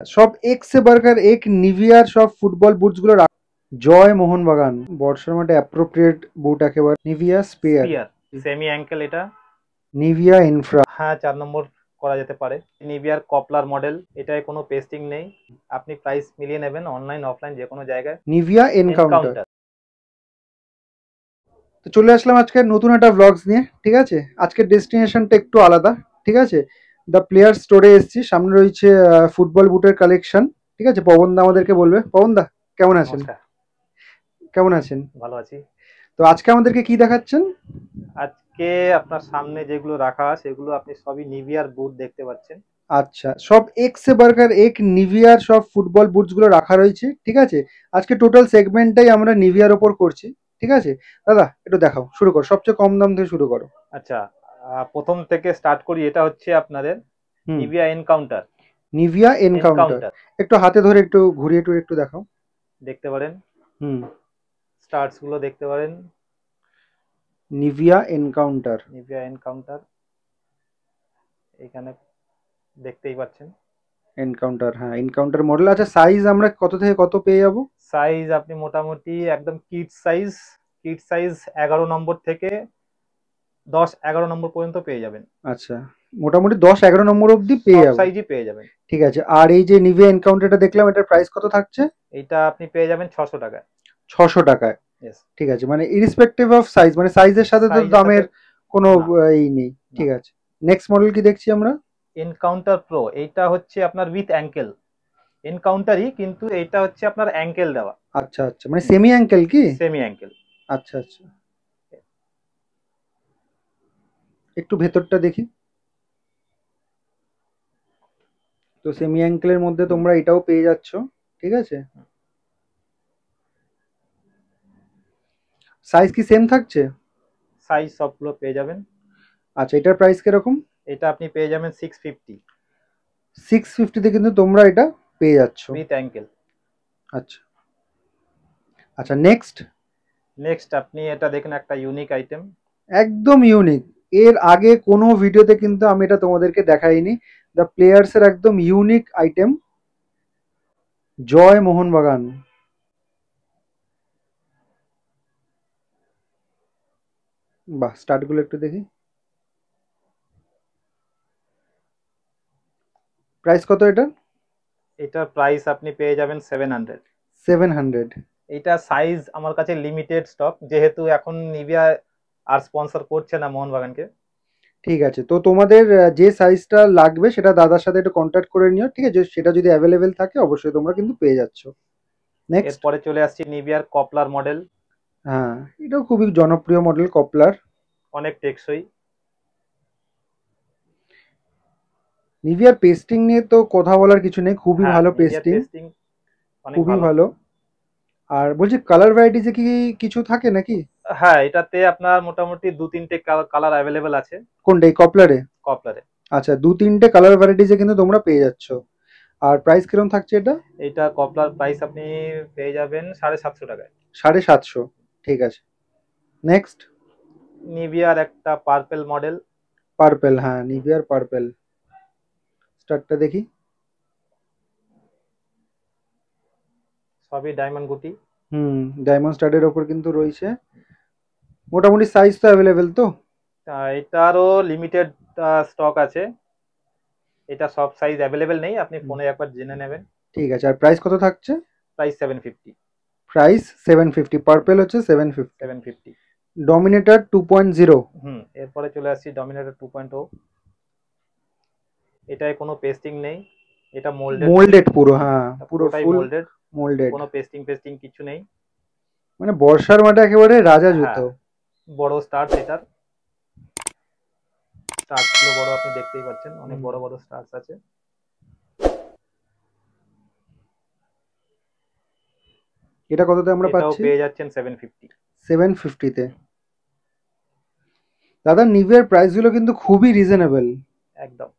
সব এক্সে বার্গার এক নিভিয়ার সব ফুটবল বুটস গুলো জয় মোহনবাগান বর্ষার মাঠে অ্যাপ্রোপ্রিয়েট বুট একেবারে Nivia spare spear semi ankle এটা। নিভিয়া ইনফ্রা হ্যাঁ, 4 নম্বর করা যেতে পারে। নিভিয়ার কপলার মডেল, এটায় কোনো পেস্টিং নেই। আপনি প্রাইস মিলিয়ে নেবেন অনলাইন অফলাইন যে কোনো জায়গায়। Nivea encounter. এনকাউন্টার। তো চলে আসলাম আজকে নতুন একটা ব্লগস নিয়ে, ঠিক আছে। আজকের ডেস্টিনেশনটা একটু আলাদা, ঠিক আছে। দ্য প্লেয়ার স্টোরে এসেছি, সামনে রয়েছে ফুটবল বুটের কালেকশন, ঠিক আছে। পবনদা আমাদেরকে বলবে। পবনদা কেমন আছেন? নমস্কার। কেমন আছেন? ভালো আছি। তো আজকে আমাদেরকে কি দেখাচ্ছেন? আজকে আপনার সামনে যেগুলো রাখা সেগুলো আপনি সবই নিভিয়ার বুট দেখতে পাচ্ছেন। আচ্ছা, সব এক্সে বার্গার এক নিভিয়ার সব ফুটবল বুটস গুলো রাখা রয়েছে, ঠিক আছে। আজকে টোটাল সেগমেন্টটাই আমরা নিভিয়ার ওপর করছি, ঠিক আছে। দাদা একটু দেখাও, শুরু করো, সবচেয়ে কম দাম থেকে শুরু করো। আচ্ছা, প্রথম থেকে স্টার্ট করি। এটা হচ্ছে আপনাদের হুম। Nivia encounter. Nivia encounter. Encounter একটু হাতে ধরে একটু ঘুরিয়ে টুরিয়ে একটু দেখাও। দেখতে পারেন, হুম। স্টার্টস গুলো দেখতে পারেন। Nivea encounter. নিভিয়া এনকাউন্টার এখানে দেখতেই পাচ্ছেন। এনকাউন্টার, হ্যাঁ এনকাউন্টার মডেল। আচ্ছা, সাইজ আমরা কত থেকে কত পেয়ে যাবো? সাইজ আপনি মোটামুটি একদম কিড সাইজ 11 নম্বর থেকে 10-11 নম্বর পর্যন্ত পেয়ে যাবেন। আচ্ছা, মোটামুটি 10-11 নম্বর অবধি পেয়ে সব যাবো। সাইজই পেয়ে যাবেন। ঠিক আছে। আর এই যে নিভিয়া এনকাউন্টারটা দেখলাম, এটার প্রাইস কত থাকছে? এইটা আপনি পেয়ে যাবেন 600 টাকায়। 600 টাকায়। ইয়েস। ঠিক আছে, মানে ইরিসপেক্টিভ অফ সাইজ, মানে সাইজের সাথে তো সাইজের সাথে দামের কোনো না, এই নেই। না। ঠিক আছে। নেক্সট মডেল কি দেখছি আমরা? এনকাউন্টার প্রো, এইটা হচ্ছে আপনার উইথ অ্যাঙ্কেল। এনকাউন্টারই, কিন্তু এইটা হচ্ছে আপনার অ্যাঙ্কেল দেওয়া। আচ্ছা আচ্ছা, মানে সেমি অ্যাঙ্কেল কি? Semi ankle. আচ্ছা আচ্ছা, একটু ভেতরটা দেখি। তো সেমি অ্যাঙ্কেলের মধ্যে তোমরা এটাও পেয়ে যাচ্ছ, ঠিক আছে। সাইজ কি সেম থাকছে? সাইজ সবগুলো পেয়ে যাবেন। আচ্ছা, এটার প্রাইস কিরকম? এটা আপনি পেয়ে যাবেন 650 650-তে কিন্তু তোমরা এটা পেয়ে যাচ্ছ। With ankle. আচ্ছা আচ্ছা, নেক্সট। নেক্সট আপনি এটা দেখেন, একটা ইউনিক আইটেম। একদম ইউনিক। এর আগে কোনো ভিডিওতে কিন্তু আমি এটা তোমাদেরকে দেখাইনি। দ্য প্লেয়ার্স এর একদম ইউনিক আইটেম, জয় মোহনবাগান। বাহ, স্টার্টগুলো একটু দেখি। প্রাইস কত এটা? এটার প্রাইস আপনি পেয়ে যাবেন 700। 700। এইটা সাইজ আমার কাছে লিমিটেড স্টক, যেহেতু এখন নিভিয়া আর স্পন্সর করছে না মোহনবাগানকে। ঠিক আছে, তো তোমাদের যে সাইজটা লাগবে সেটা দাদার সাথে একটু কন্ট্যাক্ট করে নিও, ঠিক আছে। সেটা যদি অ্যাভেলেবেল থাকে অবশ্যই তোমরা কিন্তু পেয়ে যাচ্ছ। নেক্সট। এরপরে চলে আসছি নিভিয়ার কপলার মডেল। হ্যাঁ, এটাও খুবই জনপ্রিয় মডেল, কপলার। অনেক টেকসই। নিভিয়ার পেস্টিং নিয়ে তো কথা বলার কিছু নেই, খুবই হ্যাঁ, ভালো নিভিয়ার পেস্টিং, পেস্টিং অনেক খুবই ভালো। ভালো। আর বলছি কালার ভ্যারাইটিসে কি কিছু থাকে নাকি? হ্যাঁ, এটাতে আপনার মোটামুটি 2-3টে কালার অ্যাভেলেবেল আছে কোনটা, এই কপলারে? কপলারে। আচ্ছা, 2-3টে কালার ভ্যারাইটিসে কিন্তু তোমরা পেয়ে যাচ্ছ। আর প্রাইস কিরকম থাকছে এটা? এইটা কপলার প্রাইস আপনি পেয়ে যাবেন 750 টাকায়। 750। ঠিক আছে। নেক্সট। নিভিয়ার একটা পার্পেল মডেল। পার্পেল, হ্যাঁ নিভিয়ার পার্পেল। স্টারটা দেখি। সবই ডায়মন্ড গুটি। হুম, ডায়মন্ড স্টাডের ওপর কিন্তু রয়েছে। মোটামুটি সাইজ তো অ্যাভেলেবেল তো? এটারও লিমিটেড স্টক আছে। এটা সব সাইজ অ্যাভেলেবেল নেই, আপনি হুম, ফোনে একবার জেনে নেবেন। ঠিক আছে। আর প্রাইস কত থাকছে? প্রাইস 750। প্রাইস 750, পার্পেল হচ্ছে 750। 750। ডমিনেটর 2.0। হুম। এরপরে চলে আসছি ডমিনেটর 2.0। এটায় কোনো পেস্টিং নেই। এটা মোল্ডেড ফুল। মোল্ডেড পুরো, হ্যাঁ এটা পুরো পুরোটাই ফুল মোল্ডেড। মোল্ডেড। কোনো পেস্টিং ফেস্টিং কিছু নেই। মানে বর্ষার মাঠে একেবারে রাজা হ্যাঁ, জুতো। বড় স্টার্স এটার। স্টার্স গুলো বড়, আপনি দেখতেই পাচ্ছেন অনেক হুম, বড় বড় স্টার্স আছে। এটা কততে আমরা এটাও পাচ্ছি? পেয়ে যাচ্ছেন 750। 750-তে। দাদা নিভিয়ার প্রাইসগুলো কিন্তু খুবই রিজনেবল। একদম।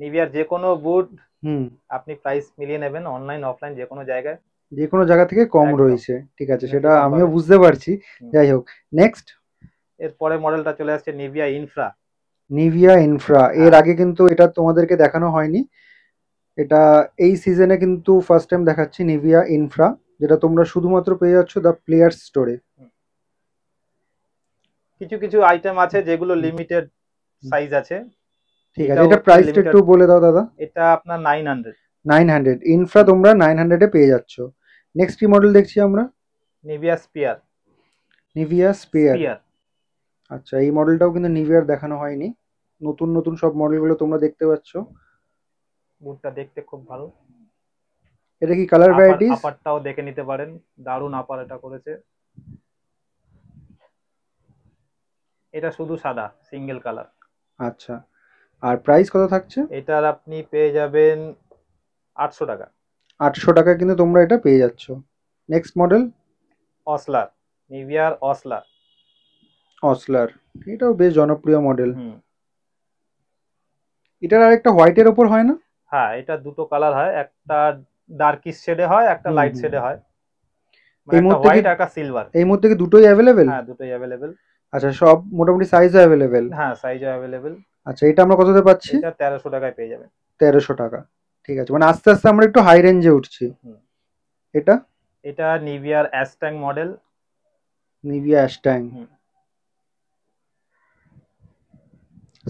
নিভিয়ার যে কোনো বুট হুম। আপনি প্রাইস মিলিয়ে নেবেন অনলাইন অফলাইন যে কোনো জায়গায়। যে কোনো জায়গা থেকে কম একদম রয়েছে, ঠিক আছে, কিনেছি সেটা কম আমিও পাবেন। বুঝতে পারছি। হুম। যাই হোক। নেক্সট। এরপরে মডেলটা চলে আসছে নিভিয়া ইনফ্রা। Nivea infra. এর হ্যাঁ। আগে কিন্তু এটা তোমাদেরকে দেখানো হয়নি। এটা এই সিজনে কিন্তু ফার্স্ট টাইম দেখাচ্ছি নিভিয়া ইনফ্রা, যেটা তোমরা শুধুমাত্র পেয়ে যাচ্ছ দ্য প্লেয়ার্স স্টোরে। কিছু কিছু আইটেম আছে যেগুলো লিমিটেড সাইজ আছে। ঠিক আছে, এটাও এটা হচ্ছে প্রাইসটা লিমিটেড। একটু বলে দাও দাদা। এটা আপনার 900। 900 ইনফ্রা তোমরা 900 এ পেয়ে যাচ্ছ। নেক্সট কি মডেল দেখছি আমরা? Nivea spear. Nivea spare. Spear আচ্ছা, এই মডেলটাও কিন্তু নিভিয়ার দেখানো হয়নি, নতুন নতুন সব মডেলগুলো তোমরা দেখতে পাচ্ছ। বুটটা দেখতে খুব ভালো। এটা কি কালার ভ্যারাইটিস? আপারটাও দেখে নিতে পারেন, দারুণ আপার এটা করেছে। এটা শুধু সাদা সিঙ্গেল কালার। আচ্ছা, আর প্রাইস কত থাকছে? এটার আপনি পেয়ে যাবেন 800 টাকা। 800 টাকা কিন্তু তোমরা এটা পেয়ে যাচ্ছ। Next model অসলার, নিভিয়ার অসলার। অসলার, এটাও বেশ জনপ্রিয় মডেল। হুম, এটার আরেকটা হোয়াইটের ওপর হয় না? হ্যাঁ, এটা দুটো কালার হয়, একটা ডার্কিশ শেডে হয়, একটা লাইট শেডে হয়, মানে এই একটা মুহূর্তে কি হোয়াইট আর একটা সিলভার। এই মুহূর্তে কি দুটোই অ্যাভেলেবেল? হ্যাঁ, দুটোই অ্যাভেলেবেল। আচ্ছা, সব মোটামুটি সাইজও অ্যাভেলেবেল? হ্যাঁ, সাইজও অ্যাভেলেবেল। আচ্ছা, এটা আমরা কততে পাচ্ছি? এটা 1300 টাকায় পেয়ে যাবেন। 1300 টাকা। ঠিক আছে, মানে আস্তে আস্তে আমরা একটু হাই রেঞ্জে উঠছি। হুম। এটা এটা নিভিয়ার অ্যাশট্যাং মডেল। নিভিয়া অ্যাশট্যাং। হুম।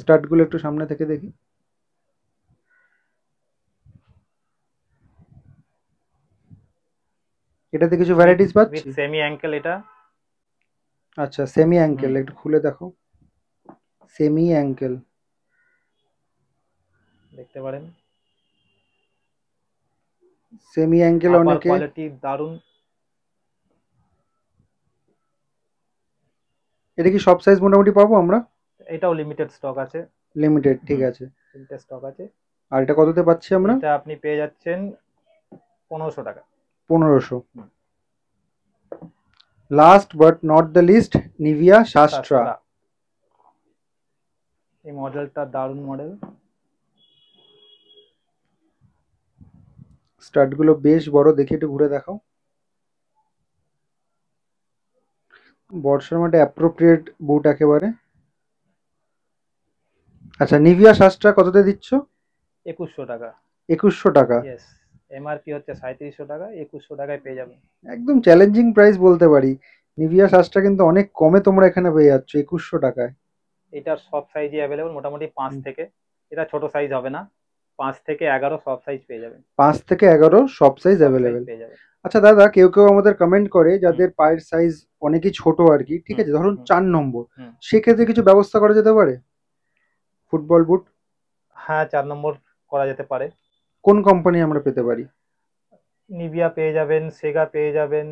স্টার্টগুলো একটু সামনে থেকে দেখি। এটাতে কিছু ভ্যারাইটিস উইথ পাচ্ছি? সেমি অ্যাঙ্কেল এটা। আচ্ছা, সেমি অ্যাঙ্কেল, হুম। একটু খুলে দেখো। সেমি অ্যাঙ্কেল দেখতে পারেন, সেমি অ্যাঙ্কেল আপার অনেকে। কোয়ালিটি দারুণ। এটা কি সব সাইজ মোটামুটি পাবো আমরা? এটাও লিমিটেড স্টক আছে। লিমিটেড, ঠিক হুম, আছে। লিমিটেড স্টক আছে। আর এটা কততে পাচ্ছি আমরা? এটা আপনি পেয়ে যাচ্ছেন 1500 টাকা। 1500। হুম। Last but not the least, Nivia Shastra. Shastra. এই মডেলটা দারুণ মডেল। স্টার্টগুলো বেশ বড়, দেখি একটু ঘুরে দেখাও। বর্ষার মাঠে অ্যাপ্রোপ্রিয়েট বুট একেবারে। আচ্ছা, নিভিয়া শাস্ত্রা কততে দিচ্ছ? 2100 টাকা। 2100 টাকা। ইয়েস, এমআরপি হচ্ছে 3700 টাকা, 2100 টাকায় পেয়ে যাবেন। একদম চ্যালেঞ্জিং প্রাইস বলতে পারি। নিভিয়া শাস্ত্রা কিন্তু অনেক কমে তোমরা এখানে পেয়ে যাচ্ছ 2100 টাকায়। এটার সব সাইজই অ্যাভেলেবল, মোটামুটি 5 থেকে। এটা ছোট সাইজ হবে না, 5 থেকে 11 সব সাইজ পেয়ে যাবেন। 5 থেকে 11 সব সাইজ সব সাইজ অ্যাভেলেবেল। পেয়ে যাবেন। আচ্ছা দাদা, কেউ কেউ আমাদের কমেন্ট করে যাদের পায়ের সাইজ অনেকই ছোট আর কি, ঠিক আছে, ধরুন হুম, 4 নম্বর, হুম। সেক্ষেত্রে কিছু ব্যবস্থা করা যেতে পারে? ফুটবল বুট হ্যাঁ, 4 নম্বর করা যেতে পারে। কোন কোম্পানি আমরা পেতে পারি? নিভিয়া পেয়ে যাবেন, সেগা পেয়ে যাবেন।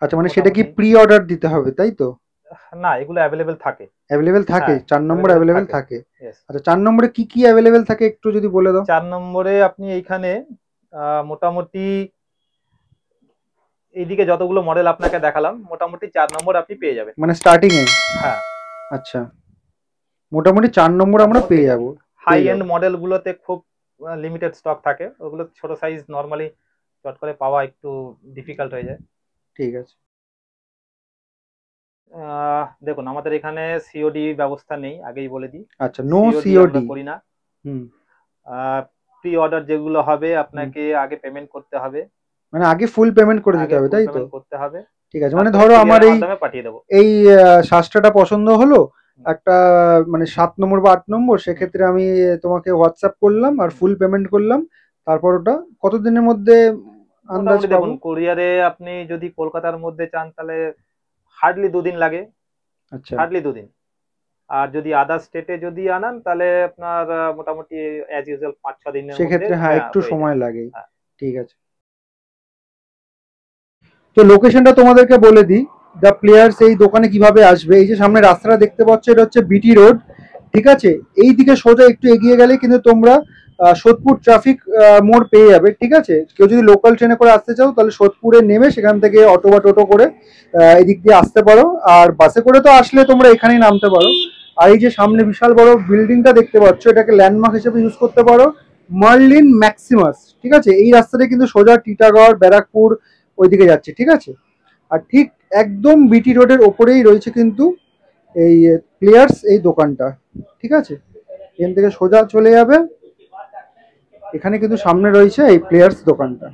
আচ্ছা, মানে সেটা কি মোটামুটি প্রি অর্ডার দিতে হবে তাই তো? না, এগুলো অ্যাভেলেবেল থাকে। অ্যাভেলেবেল থাকে, হ্যাঁ, 4 নম্বর অ্যাভেলেবেল অ্যাভেলেবেল থাকে। থাকে। ইয়েস। আচ্ছা, 4 নম্বরে কি কি অ্যাভেলেবেল থাকে একটু যদি বলে দাও। 4 নম্বরে আপনি এইখানে মোটামুটি এইদিকে যতগুলো মডেল আপনাকে দেখালাম, মোটামুটি 4 নম্বর আপনি পেয়ে যাবেন। মানে স্টার্টিং এ? হ্যাঁ, আচ্ছা, মোটামুটি 4 নম্বর আমরা পেয়ে যাব। হাই এন্ড মডেলগুলোতে খুব লিমিটেড স্টক থাকে, ওগুলো ছোট সাইজ নরমালি চট করে পাওয়া একটু ডিফিকাল্ট হয়ে যায়। ঠিক আছে। দেখুন, আমাদের এখানে সিওডি ব্যবস্থা নেই, আগেই বলে দিই। আচ্ছা, নো আমরা সিওডি? করি না। হুম। প্রি অর্ডার যেগুলো হবে আপনাকে আগে পেমেন্ট করতে হবে। মানে আগে ফুল পেমেন্ট করে দিতে আগে হবে ফুল তাই তো? পেমেন্ট করতে হবে। ঠিক আছে, মানে তারপরে ধরো আমার কুরিয়ারের এই মাধ্যমে পাঠিয়ে দেবো। এই শাস্ত্রাটা পছন্দ হলো, একটা মানে 7 নম্বর বা 8 নম্বর, সেক্ষেত্রে আমি তোমাকে হোয়াটসঅ্যাপ করলাম আর ফুল পেমেন্ট করলাম, তারপর ওটা কতদিনের মধ্যে আন্দাজ মোটামুটি পাবো? দেখুন, কুরিয়ারে আপনি যদি কলকাতার মধ্যে চান তাহলে হার্ডলি 2 দিন লাগে, আচ্ছা, হার্ডলি 2 দিন। আর যদি আদার স্টেটে যদি আনান তাহলে আপনার মোটামুটি অ্যাজ ইউজুয়াল 5-6 দিনের মধ্যে সেক্ষেত্রে হ্যাঁ একটু হয়ে যায়। সময় লাগে। হ্যাঁ। ঠিক আছে, তো লোকেশনটা তোমাদেরকে বলে দিই। দ্য প্লেয়ার্স এই দোকানে কিভাবে আসবে, এই যে সামনে রাস্তাটা দেখতে পাচ্ছ, এটা হচ্ছে বিটি রোড, ঠিক আছে। এই দিকে সোজা একটু এগিয়ে গেলে কিন্তু তোমরা সোদপুর ট্রাফিক মোড় পেয়ে যাবে, ঠিক আছে। কেউ যদি লোকাল ট্রেনে করে আসতে চাও তাহলে সোদপুরে নেমে সেখান থেকে অটো বা টোটো করে এদিক দিয়ে আসতে পারো, আর বাসে করে তো আসলে তোমরা এখানেই নামতে পারো। আর এই যে সামনে বিশাল বড় বিল্ডিংটা দেখতে পাচ্ছ, এটাকে ল্যান্ডমার্ক হিসেবে ইউজ করতে পারো, মার্লিন ম্যাক্সিমাস, ঠিক আছে। এই রাস্তাটা কিন্তু সোজা টিটাগড় ব্যারাকপুর ওইদিকে যাচ্ছে, ঠিক আছে। আর ঠিক একদম বিটি রোডের ওপরেই রয়েছে কিন্তু এই প্লেয়ার্স এই দোকানটা, ঠিক আছে। এখান থেকে সোজা চলে যাবে, এখানে কিন্তু সামনে রয়েছে এই প্লেয়ার্স দোকানটা।